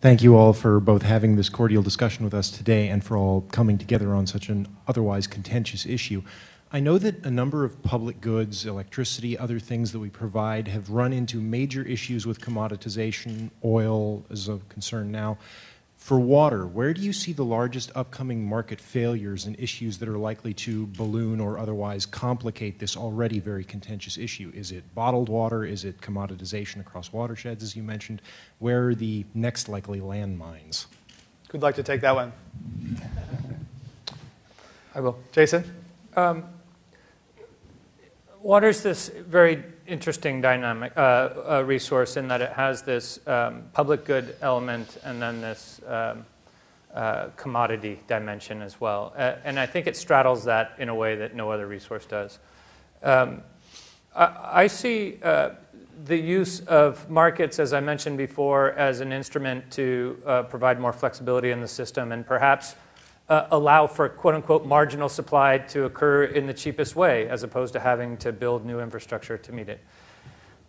Thank you all for both having this cordial discussion with us today and for all coming together on such an otherwise contentious issue. I know that a number of public goods, electricity, other things that we provide have run into major issues with commoditization. Oil is a concern now. For water, where do you see the largest upcoming market failures and issues that are likely to balloon or otherwise complicate this already very contentious issue? Is it bottled water? Is it commoditization across watersheds, as you mentioned? Where are the next likely landmines? Who'd like to take that one? I will. Jason? Water's this very interesting dynamic resource in that it has this public good element and then this commodity dimension as well. And I think it straddles that in a way that no other resource does. I see the use of markets, as I mentioned before, as an instrument to provide more flexibility in the system and perhaps allow for quote-unquote marginal supply to occur in the cheapest way as opposed to having to build new infrastructure to meet it.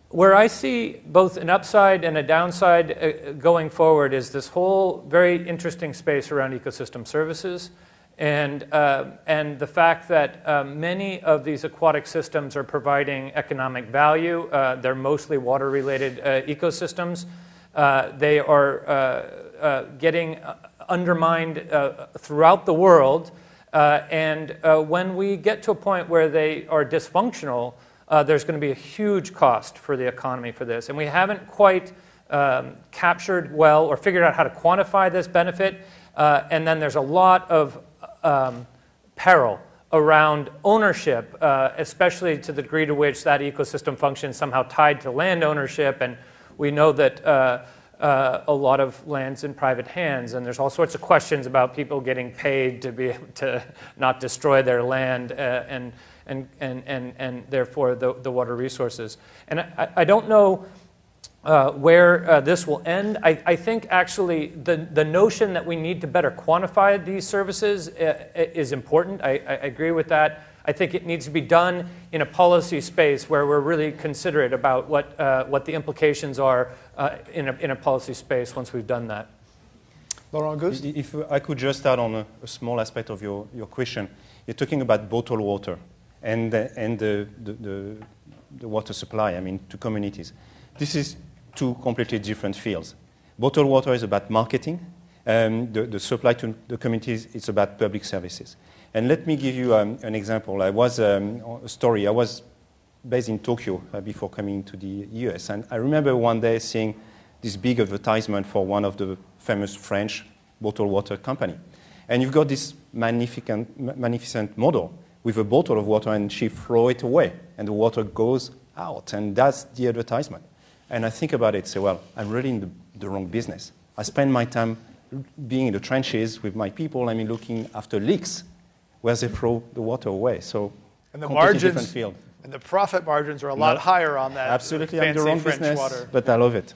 Where I see both an upside and a downside going forward is this whole very interesting space around ecosystem services and the fact that many of these aquatic systems are providing economic value. They're mostly water-related ecosystems. They are getting undermined throughout the world, and when we get to a point where they are dysfunctional, there's going to be a huge cost for the economy for this. And we haven't quite captured well or figured out how to quantify this benefit, and then there's a lot of peril around ownership, especially to the degree to which that ecosystem functions somehow tied to land ownership, and we know that a lot of land's in private hands, and there's all sorts of questions about people getting paid to be able to not destroy their land and therefore the water resources. And I don't know where this will end. I think actually the notion that we need to better quantify these services is important. I agree with that. I think it needs to be done in a policy space where we're really considerate about what the implications are in a policy space once we've done that. Laurent, Auguste? If I could just add on a small aspect of your question. You're talking about bottled water and the water supply, to communities. This is two completely different fields. Bottled water is about marketing. The supply to the communities is about public services. And let me give you an example. I was based in Tokyo before coming to the US, and I remember one day seeing this big advertisement for one of the famous French bottled water company. And you've got this magnificent model with a bottle of water, and she throws it away, and the water goes out, and that's the advertisement. And I think about it, say, well, I'm really in the wrong business. I spend my time being in the trenches with my people, looking after leaks, where they throw the water away. So, and the completely margins, different field. And the profit margins are a lot higher on that. Absolutely, fancy I'm the wrong French business, water. but I love it.